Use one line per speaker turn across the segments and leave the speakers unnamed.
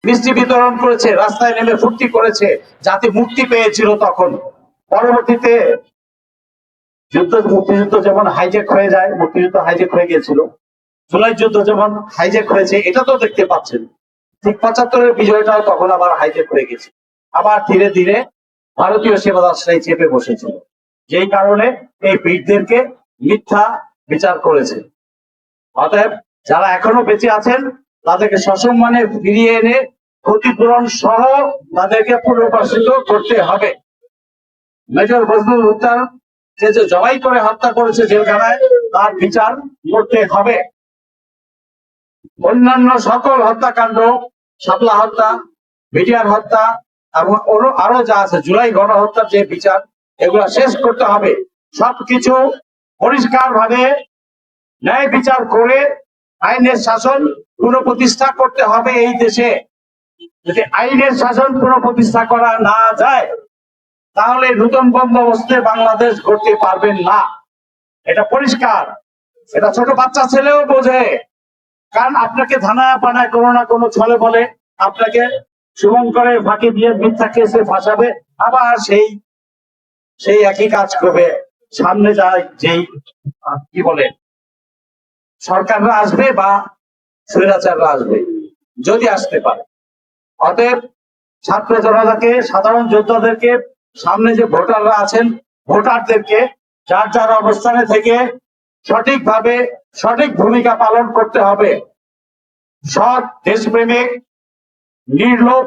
মিষ্টি বিতরণ করেছে, রাস্তায় নেমে ফুর্তি করেছে, জাতি মুক্তি পেয়েছিল তখন। পরবর্তীতে মুক্তিযুদ্ধ যেমন হাইজ্যাক হয়ে যায়, মুক্তিযুদ্ধ হাইজ্যাক হয়ে গিয়েছিল, জুলাই যুদ্ধ যেমন হাইজ্যাক হয়েছে, এটা তো দেখতে পাচ্ছেন। ঠিক ৭৫-এর বিজয়টাও তখন আবার হাইজ্যাক হয়ে গেছে। আবার ধীরে ধীরে ভারতীয় সেবাদাসরাই চেপে বসেছিল, যেই কারণে এই বীরদেরকে মিথ্যা বিচার করেছে। অতএব যারা এখনো বেঁচে আছেন তাদেরকে সসম্মানে ফিরিয়ে এনে ক্ষতিপূরণ সহ তাদেরকে পুনর্বাসিত করতে হবে। মেজর ফজলুল হত্যার যে জবাই করে হত্যা করেছে জেলখানায়, তার বিচার করতে হবে। অন্যান্য সকল হত্যাকাণ্ড, শাপলা হত্যা, বিডিআর হত্যা এবং আরো যা আছে, জুলাই গণহত্যার যে বিচার, এগুলা শেষ করতে হবে। সবকিছু পরিষ্কার ভাবে ন্যায় বিচার করে আইনের শাসন পুনঃপ্রতিষ্ঠা করতে হবে এই দেশে। যদি আইনের শাসন পুনঃপ্রতিষ্ঠা করা না যায়, তাহলে নতুন বন্দোবস্তে বাংলাদেশ গড়তে পারবেন না, এটা পরিষ্কার। এটা ছোট বাচ্চা ছেলেও বোঝে। কারণ আপনাকে থানায় পানায় কোনো না কোনো ছলে বলে আপনাকে সুমন করে ফাঁকি দিয়ে মিথ্যা কেসে ফাঁসাবে, আবার সেই একই কাজ করবে। সামনে যায় যেই কি বলে সরকাররা আসবে বা স্বৈরাচাররা আসবে, যদি আসতে পারে। অতএব ছাত্র জনতাকে, সাধারণ যোদ্ধাদেরকে, সামনে যে ভোটাররা আছেন ভোটারদেরকে যার যার অবস্থানে থেকে সঠিকভাবে সঠিক ভূমিকা পালন করতে হবে। সৎ, দেশপ্রেমিক, নির্লোভ,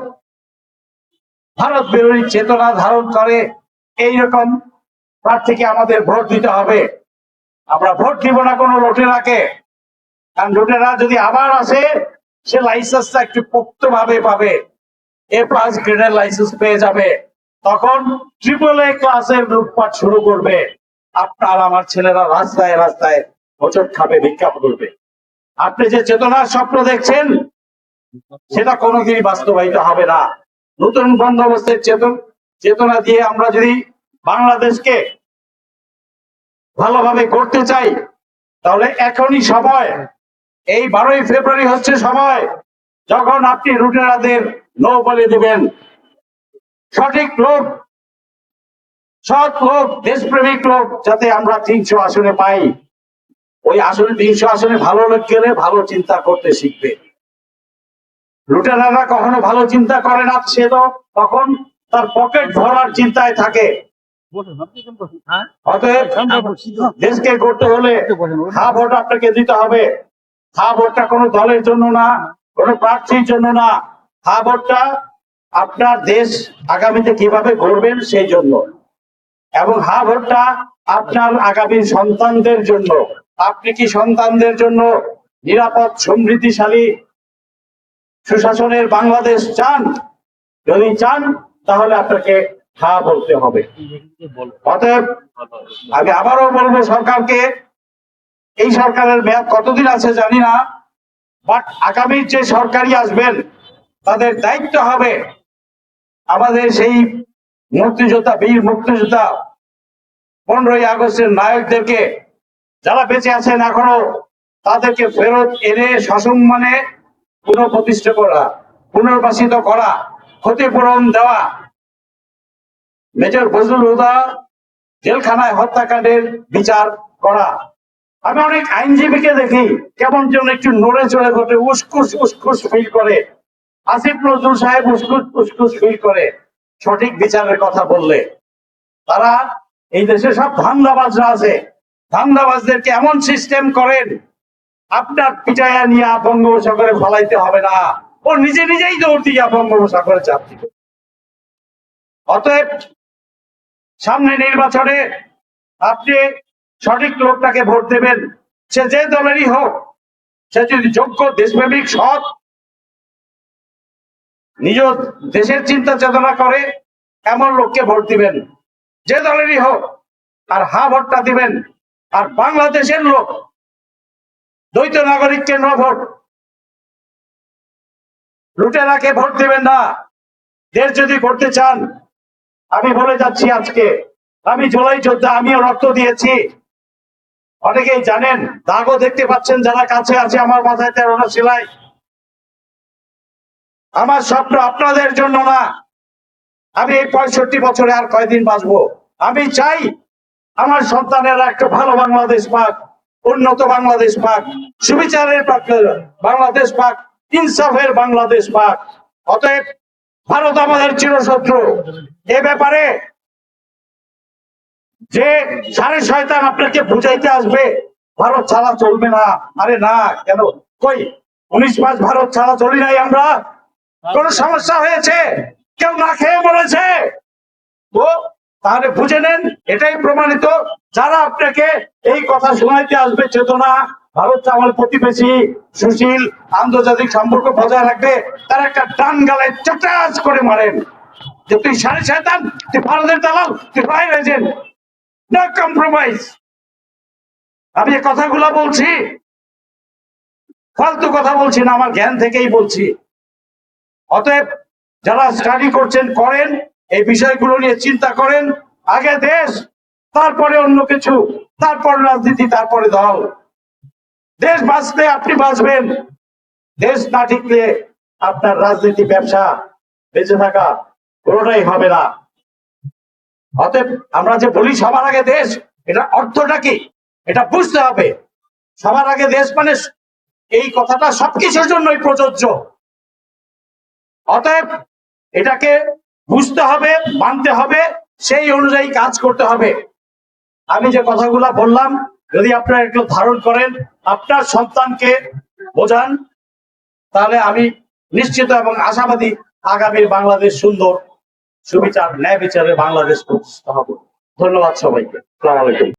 ভারত বিরোধী চেতনা ধারণ করে এইরকম প্রার্থীকে আমাদের ভোট দিতে হবে। আমরা ভোট দিব না কোনো লুটেরাকে। কারণ লুটেরা যদি আবার আসে, সে লাইসেন্সটা একটু পোক্ত ভাবে পাবে, A+ গ্রেডের লাইসেন্স পেয়ে যাবে। তখন AAA ক্লাসের লুটপাট শুরু করবে। আপনার আমার ছেলেরা রাস্তায় রাস্তায় হোঁচট খাবে, ভিক্ষা করবে। আপনি যে চেতনার স্বপ্ন দেখছেন সেটা কোনোদিনই বাস্তবায়িত হবে না। নতুন বন্দোবস্তের চেতনা দিয়ে আমরা যদি বাংলাদেশকে ভালোভাবে করতে চাই, তাহলে এখনই সময়। এই 12ই ফেব্রুয়ারি হচ্ছে সময় যখন আপনি লুটেরাদের নো বলে দিবেন। সঠিক লোক, সৎ লোক, দেশপ্রেমিক লোক যাতে আমরা 300 আসনে পাই। ওই আসনে 300 আসনে ভালো লোক গেলে ভালো চিন্তা করতে শিখবে। লুটেরারা কখনো ভালো চিন্তা করে না, সে তো তখন তার পকেট ভরার চিন্তায় থাকে। অতএব দেশকে করতে হলে হা ভোট আপনাকে দিতে হবে। হা ভোটটা কোনো দলের জন্য না, কোনো প্রার্থীর জন্য না। হা ভোটটা আপনার দেশ আগামীতে কিভাবে গড়বেন সেই জন্য, এবং হা ভোটটা আপনার আগামী সন্তানদের জন্য। আপনি কি সন্তানদের জন্য নিরাপদ, সমৃদ্ধিশালী, সুশাসনের বাংলাদেশ চান? যদি চান তাহলে আপনাকে হা বলতে হবে। অতএব আমি আবারও বলবো সরকারকে, এই সরকারের মেয়াদ কতদিন আছে জানি না, বাট আগামীর যে সরকারই আসবেন তাদের দায়িত্ব হবে আমাদের সেই মুক্তিযোদ্ধা, বীর মুক্তিযোদ্ধা, 15ই আগস্টের নায়কদেরকে, যারা বেঁচে আছেন এখনো, তাদেরকে ফেরত এনে সসম্মানে পুনঃপ্রতিষ্ঠা করা, পুনর্বাসিত করা, ক্ষতিপূরণ দেওয়া। মেজর ফজলুল হুদা জেলখানায় হত্যাকাণ্ডের বিচার করা। আমি অনেক আইনজীবীকে দেখি কেমন যেন একটু নড়ে চড়ে ঘটে, উস্কুস উস্কুস ফিল করে। আসিফ নজরুল সাহেব উস্কুস উস্কুস ফিল করে সঠিক বিচারের কথা বললে। তারা এই দেশে সব ধান্দাবাজরা আছে, ধান্দাবাজদেরকে এমন সিস্টেম করেন আপনার পিটাইয়া নিয়ে বঙ্গোপসাগরে ফলাইতে হবে না, ও নিজে নিজেই দৌড় দিয়ে বঙ্গোপসাগরে চাপ দিবে। অতএব সামনে নির্বাচনে আপনি সঠিক লোকটাকে ভোট দেবেন, সে যে দলেরই হোক। সে যদি যোগ্য, দেশপ্রেমিক, সৎ, নিজ দেশের চিন্তা চেতনা করে, এমন লোককে ভোট দিবেন, যে দলেরই হোক। আর হা ভোটটা দিবেন। আর বাংলাদেশের লোক, দ্বৈত নাগরিককে নো ভোট, লুটেরাকে ভোট দিবেন না। দেশ যদি করতে চান, আমি বলে যাচ্ছি আজকে, আমি জুলাই যোদ্ধা, আমিও রক্ত দিয়েছি। অনেকেই জানেন, দাগও দেখতে পাচ্ছেন যারা কাছে আছে, আমার মাথায় 13টা সেলাই। আমার স্বপ্ন আপনাদের জন্য না। আমি এই 65 বছরে আর কয়দিন বাঁচবো? আমি চাই আমার সন্তানেরা একটা ভালো বাংলাদেশ পাক, উন্নত বাংলাদেশ পাক, সুবিচারের বাংলাদেশ পাক, ইনসাফের বাংলাদেশ পাক। অতএব ভারত আমাদের চিরশত্রু। এ ব্যাপারে যে সাড়ে শয়তান আপনাকে বুঝাইতে আসবে ভারত ছাড়া চলবে না, আরে না, কেন? কই 19 মাস ভারত ছাড়া চলি নাই আমরা? কোন সমস্যা হয়েছে? কেউ না খেয়ে মরেছে? তো তাহলে বুঝে নেন, এটাই প্রমাণিত যারা আপনাকে এই কথা শোনাইতে আসবে চেতনা ভারত আমার প্রতিবেশী, সুশীল, আন্তর্জাতিক সম্পর্ক বজায় রাখবে, তার একটা ডান গালে চটাস করে মারেন যে তুই সাড়ে শয়তান, তুই ভারতের দালাল, তুই বাইরে এজেন্ট, নো কম্প্রোমাইজ। আমি এই কথাগুলো বলছি, ফালতু কথা বলছি না, আমার জ্ঞান থেকেই বলছি। অতএব যারা স্টাডি করছেন করেন, এই বিষয়গুলো নিয়ে চিন্তা করেন। আগে দেশ, তারপরে অন্য কিছু, তারপর রাজনীতি, তারপরে দল। দেশ বাঁচলে আপনি বাঁচবেন, দেশ না ঠিকলে আপনার রাজনীতি, ব্যবসা, বেঁচে থাকা কোনোটাই হবে না। অতএব আমরা যে বলি সবার আগে দেশ, এটা অর্থটা কি এটা বুঝতে হবে। সবার আগে দেশ মানে এই কথাটা সবকিছুর জন্যই প্রযোজ্য। অতএব এটাকে বুঝতে হবে, মানতে হবে, সেই অনুযায়ী কাজ করতে হবে। আমি যে কথাগুলা বললাম যদি আপনারা একটু ধারণ করেন, আপনার সন্তানকে বোঝান, তাহলে আমি নিশ্চিত এবং আশাবাদী আগামীর বাংলাদেশ সুন্দর, সুবিচার, ন্যায় বিচারে বাংলাদেশ প্রতিষ্ঠা হবে। ধন্যবাদ সবাইকে। আসসালামু আলাইকুম।